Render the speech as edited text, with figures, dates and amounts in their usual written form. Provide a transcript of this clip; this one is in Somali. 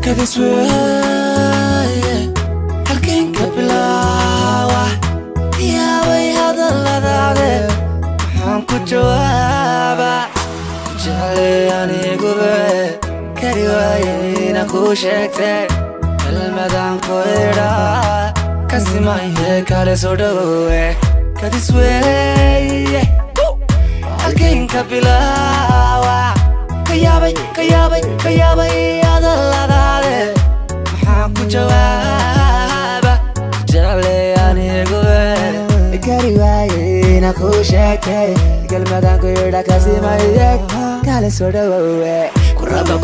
kadis weeye halkeen ka bilaawa yaabay hadalladaade waxaan ku jawaaba jeclay aniguba kari waaye inaan kuu sheegtay kelmadaan ku idhaa kasimaye kale soo dhawowe kadis weeye halkeen ka bilaawa kayaabay hadalladaade maxaan ku jawaaba jeclay aniguba kari waaye inaan kuu sheegtay kelmadaan ku idhaa kasimaye kale soo dhawowe kuraba